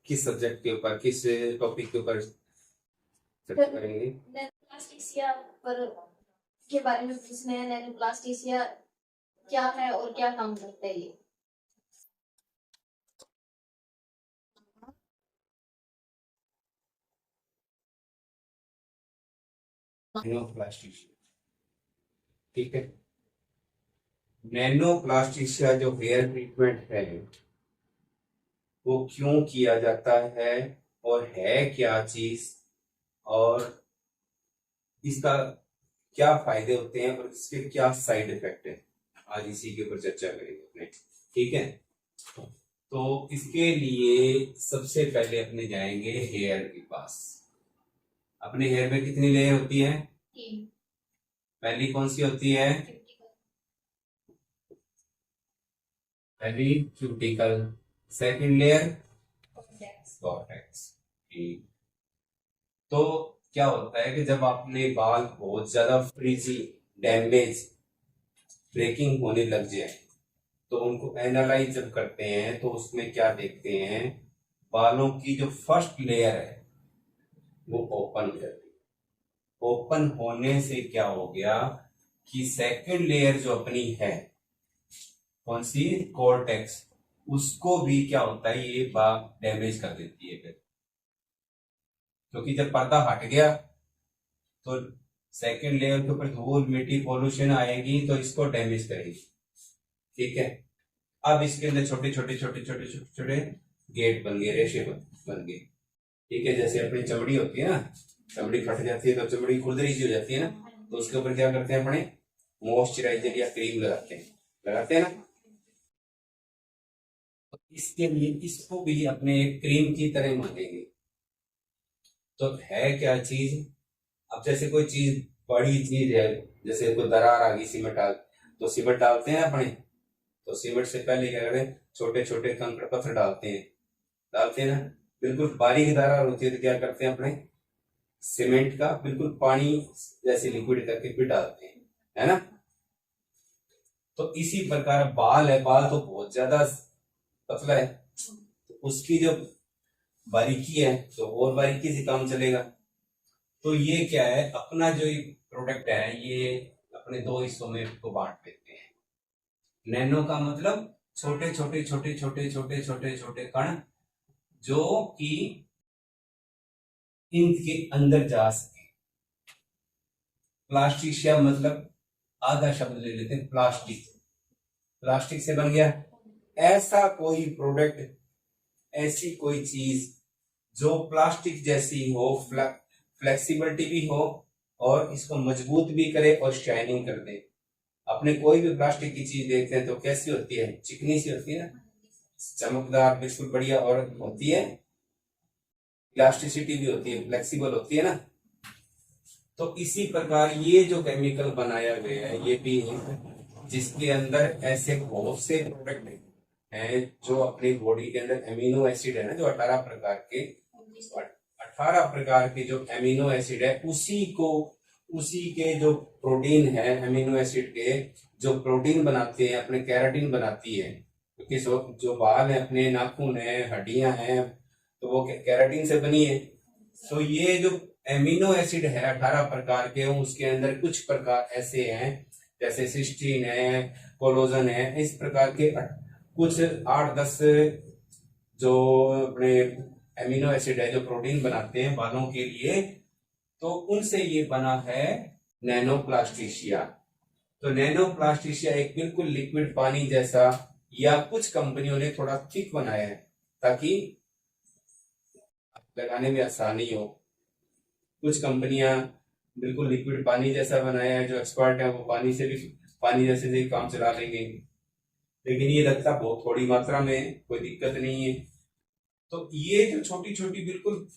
किस सब्जेक्ट के ऊपर, किस टॉपिक के ऊपर चर्चा करेंगे? नैनोप्लास्टिसिया पर के बारे में पूछना है। नैनोप्लास्टिसिया क्या है और क्या काम करता है ये? नैनोप्लास्टिशिया, ठीक है। नैनोप्लास्टिशिया जो हेयर ट्रीटमेंट है वो क्यों किया जाता है और है क्या चीज, और इसका क्या फायदे होते हैं और इसके क्या साइड इफेक्ट है, आज इसी के ऊपर चर्चा करेंगे अपने, ठीक है। तो इसके लिए सबसे पहले अपने जाएंगे हेयर के पास। अपने हेयर में कितनी लेयर होती है? पहली कौन सी होती है? पहली क्यूटिकल, सेकंड लेयर कॉर्टेक्स। ठीक। तो क्या होता है कि जब अपने बाल बहुत ज्यादा फ्रीजी, डैमेज, ब्रेकिंग होने लग जाए तो उनको एनालाइज जब करते हैं तो उसमें क्या देखते हैं, बालों की जो फर्स्ट लेयर है वो ओपन हो जाती है। ओपन होने से क्या हो गया कि सेकंड लेयर जो अपनी है, कौन सी? कॉर्टेक्स, उसको भी क्या होता है, ये बाल डैमेज कर देती है फिर, क्योंकि जब पर्दा हट गया तो सेकंड लेयर के ऊपर धूल मिट्टी पॉल्यूशन आएगी तो इसको डैमेज करेगी, ठीक है। अब इसके अंदर छोटे छोटे छोटे छोटे छोटे छोटे गेट बन गए, रेशे बन गए, ठीक है। जैसे अपनी चमड़ी होती है ना, चमड़ी फट जाती है तो चमड़ी खुरदरी सी हो जाती है ना, तो उसके ऊपर क्या करते हैं, अपने मॉइस्चराइजर या क्रीम लगाते हैं ना। तो इसके लिए इसको भी अपने एक क्रीम की तरह मानेंगे। तो है क्या चीज? अब जैसे कोई चीज, बड़ी चीज है, जैसे कोई दरार आ गई सीमेंट डाल, तो सीमेंट डालते हैं अपने, तो सीमेंट से पहले क्या करते हैं, छोटे छोटे कंकड़ पत्थर डालते हैं ना। बिल्कुल बारीक दरार होती है तो क्या करते हैं, अपने सीमेंट का बिल्कुल पानी जैसे लिक्विड करके फिर डालते हैं, है ना। तो इसी प्रकार बाल है, बाल तो बहुत ज्यादा पतला है, तो उसकी जो बारीकी है तो और बारीकी से काम चलेगा। तो ये क्या है, अपना जो प्रोडक्ट है ये अपने दो हिस्सों में इसको बांट देते हैं। नैनो का मतलब छोटे छोटे छोटे छोटे छोटे छोटे छोटे कण जो कि इनके अंदर जा सके। प्लास्टिशिया मतलब आधा शब्द ले लेते हैं, प्लास्टिक, प्लास्टिक से बन गया ऐसा कोई प्रोडक्ट, ऐसी कोई चीज जो प्लास्टिक जैसी हो, फ्लेक्सिबिलिटी भी हो और इसको मजबूत भी करे और शाइनिंग कर दे। अपने कोई भी प्लास्टिक की चीज देखते हैं तो कैसी होती है, चिकनी सी होती है ना, चमकदार बिल्कुल बढ़िया, और होती है इलास्टिसिटी भी होती है, फ्लेक्सिबल होती है ना। तो इसी प्रकार ये जो केमिकल बनाया गया है ये भी है, जिसके अंदर ऐसे बहुत से प्रोडक्ट हैं जो अपनी बॉडी के अंदर एमिनो एसिड है ना, जो 18 प्रकार के जो एमिनो एसिड है, उसी के जो प्रोटीन है, एमिनो एसिड के जो प्रोटीन बनाते हैं, अपने कैराटिन बनाती है, क्योंकि जो बाल है, अपने नाखून है, हड्डियां हैं, तो वो कैराटिन से बनी है। तो ये जो एमिनो एसिड है 18 प्रकार के, उसके अंदर कुछ प्रकार ऐसे हैं जैसे सिस्टीन है, कोलोजन है, इस प्रकार के कुछ 8-10 जो अपने एमिनो एसिड है जो प्रोटीन बनाते हैं बालों के लिए, तो उनसे ये बना है नैनोप्लास्टिशिया। तो नैनोप्लास्टिशिया एक बिल्कुल लिक्विड पानी जैसा, या कुछ कंपनियों ने थोड़ा थिक बनाया है ताकि लगाने में आसानी हो। कुछ कंपनियां बिल्कुल लिक्विड पानी जैसा बनाया है, जो एक्सपर्ट है वो पानी जैसे से काम चला लेंगे, लेकिन ये लगता बहुत थोड़ी मात्रा में, कोई दिक्कत नहीं है। तो ये जो छोटी छोटी बिल्कुल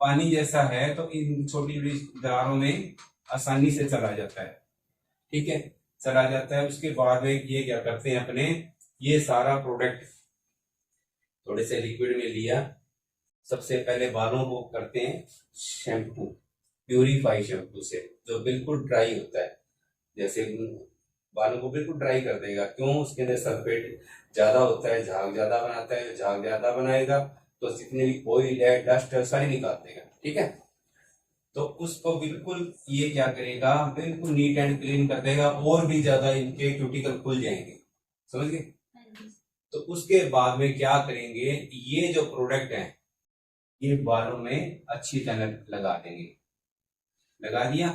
पानी जैसा है, तो इन छोटी बड़ी दरारों में आसानी से चला जाता है, ठीक है, चला जाता है। उसके बाद में ये क्या करते हैं, अपने ये सारा प्रोडक्ट थोड़े से लिक्विड में लिया, सबसे पहले बालों को करते हैं शैम्पू, प्यूरिफाई शैम्पू से, जो बिल्कुल ड्राई होता है, जैसे बालों को बिल्कुल ड्राई कर देगा। क्यों? उसके अंदर सल्फेट ज्यादा होता है, झाग ज्यादा बनाता है, झाग ज्यादा बनाएगा तो जितने भी ऑयल है, डस्ट है, सारी निकाल देगा। ठीक है, तो उसको बिल्कुल ये क्या करेगा, बिल्कुल नीट एंड क्लीन कर देगा, और भी ज्यादा इनके क्यूटिकल खुल जाएंगे। समझ गए? तो उसके बाद में क्या करेंगे, ये जो प्रोडक्ट है ये बालों में अच्छी तरह लगा देंगे। लगा दिया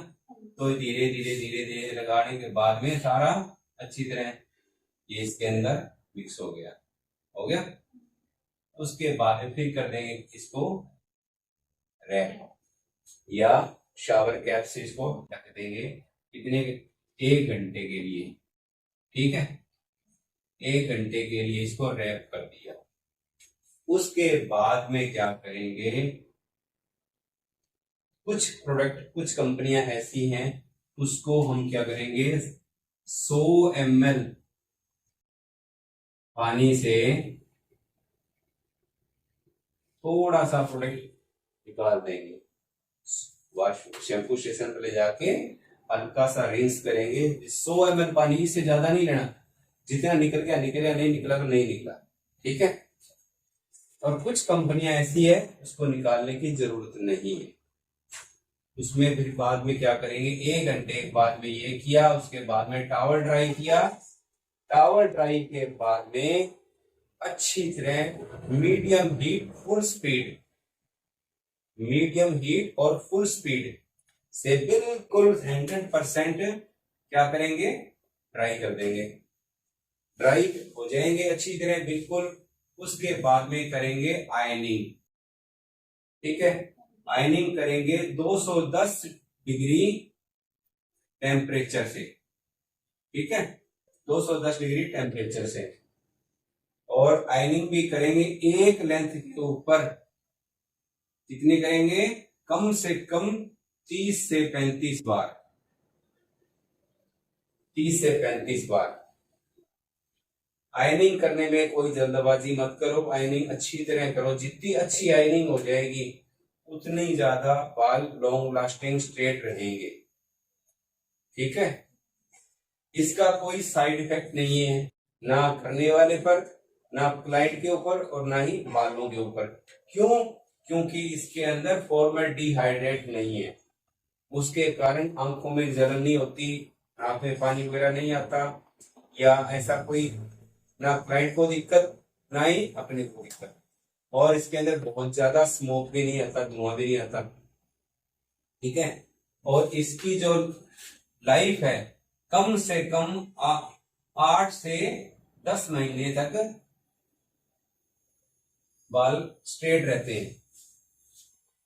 तो धीरे धीरे धीरे धीरे लगाने के बाद में सारा अच्छी तरह ये इसके अंदर मिक्स हो गया। हो गया, उसके बाद में फिर कर देंगे इसको रैप या शावर कैप से इसको ढक देंगे। कितने? 1 घंटे के लिए। ठीक है, 1 घंटे के लिए इसको रैप कर दिया। उसके बाद में क्या करेंगे, कुछ प्रोडक्ट, कुछ कंपनियां ऐसी हैं, उसको हम क्या करेंगे, 100 ml पानी से थोड़ा सा प्रोडक्ट निकाल देंगे, वॉश शैम्पू स्टेशन पर ले जाके हल्का सा रिंस करेंगे। 100 ml पानी से ज्यादा नहीं लेना, जितना निकल गया निकल गया, नहीं निकला तो नहीं निकला। ठीक है, और कुछ कंपनियां ऐसी है उसको निकालने की जरूरत नहीं है। उसमें फिर बाद में क्या करेंगे, 1 घंटे बाद में ये किया, उसके बाद में टॉवल ड्राई किया। टॉवल ड्राई के बाद में अच्छी तरह medium heat full speed, medium heat और फुल स्पीड से बिल्कुल 100% क्या करेंगे, ड्राई कर देंगे। ड्राई हो जाएंगे अच्छी तरह बिल्कुल। उसके बाद में करेंगे आयनिंग। ठीक है, आयनिंग करेंगे 210 डिग्री टेम्परेचर से। ठीक है, 210 डिग्री टेम्परेचर से। और आयनिंग भी करेंगे एक लेंथ के ऊपर। कितनी करेंगे, कम से कम 30 से 35 बार। 30 से 35 बार। आयनिंग करने में कोई जल्दबाजी मत करो, आयनिंग अच्छी तरह करो। जितनी अच्छी आयनिंग हो जाएगी उतनी ज्यादा बाल लॉन्ग लास्टिंग स्ट्रेट रहेंगे। ठीक है, इसका कोई साइड इफेक्ट नहीं है, ना करने वाले पर, ना क्लाइंट के ऊपर, और ना ही बालों के ऊपर। क्यों? क्योंकि इसके अंदर फॉर्मल्डिहाइड नहीं है। उसके कारण आंखों में जलन नहीं होती, आंख में पानी वगैरह नहीं आता, या ऐसा कोई ना क्लाइंट को दिक्कत ना ही अपने को दिक्कत। और इसके अंदर बहुत ज्यादा स्मोक भी नहीं आता, धुआं भी नहीं आता। ठीक है, और इसकी जो लाइफ है कम से कम 8 से 10 महीने तक बाल स्ट्रेट रहते हैं।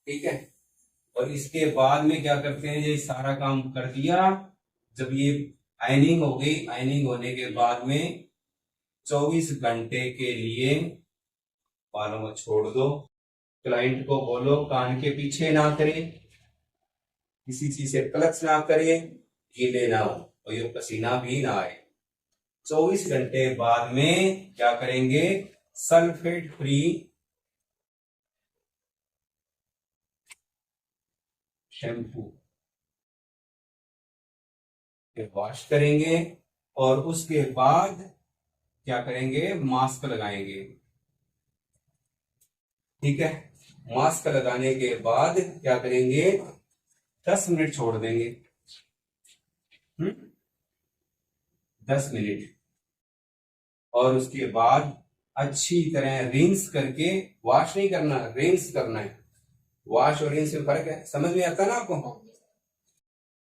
ठीक है, और इसके बाद में क्या करते हैं, ये सारा काम कर दिया। जब ये आयनिंग हो गई, आयनिंग होने के बाद में 24 घंटे के लिए बालों में छोड़ दो। क्लाइंट को बोलो कान के पीछे ना करे, किसी चीज से क्लच ना करे, गीले ना हो और ये पसीना भी ना आए। 24 घंटे बाद में क्या करेंगे, सल्फेट फ्री शैम्पू वॉश करेंगे। और उसके बाद क्या करेंगे, मास्क लगाएंगे। ठीक है, मास्क लगाने के बाद क्या करेंगे, 10 मिनट छोड़ देंगे। 10 मिनट। और उसके बाद अच्छी तरह रिंस करके, वॉश नहीं करना, रिंस करना है। वॉश और रिंस में फर्क है, समझ में आता ना आपको?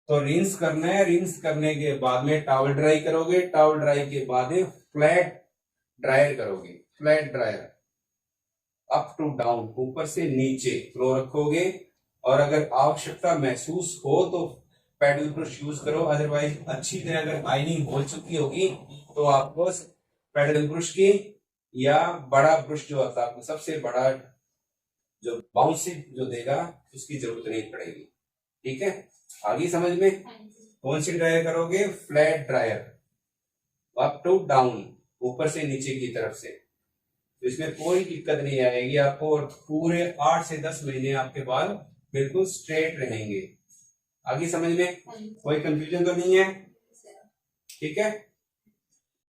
तो रिंस करना है। रिंस करने के बाद में टॉवल ड्राई करोगे, टॉवल ड्राई के बाद फ्लैट ड्रायर करोगे। Flat dryer up to down, ऊपर से नीचे फ्लो रखोगे। और अगर आवश्यकता महसूस हो तो पैडल ब्रश यूज करो, अदरवाइज अच्छी तरह अगर आयनिंग हो चुकी होगी तो आपको पैडल ब्रश की या बड़ा ब्रश जो आता है, सबसे बड़ा जो बाउंसिंग जो देगा, उसकी जरूरत नहीं पड़ेगी। ठीक है, आगे समझ में? कौन सी ड्रायर करोगे, flat dryer, up to down, ऊपर से नीचे की तरफ से। तो इसमें कोई दिक्कत नहीं आएगी आपको, और पूरे 8 से 10 महीने आपके बाल बिल्कुल स्ट्रेट रहेंगे। आगे समझ में? कोई कंफ्यूजन तो नहीं है? ठीक है।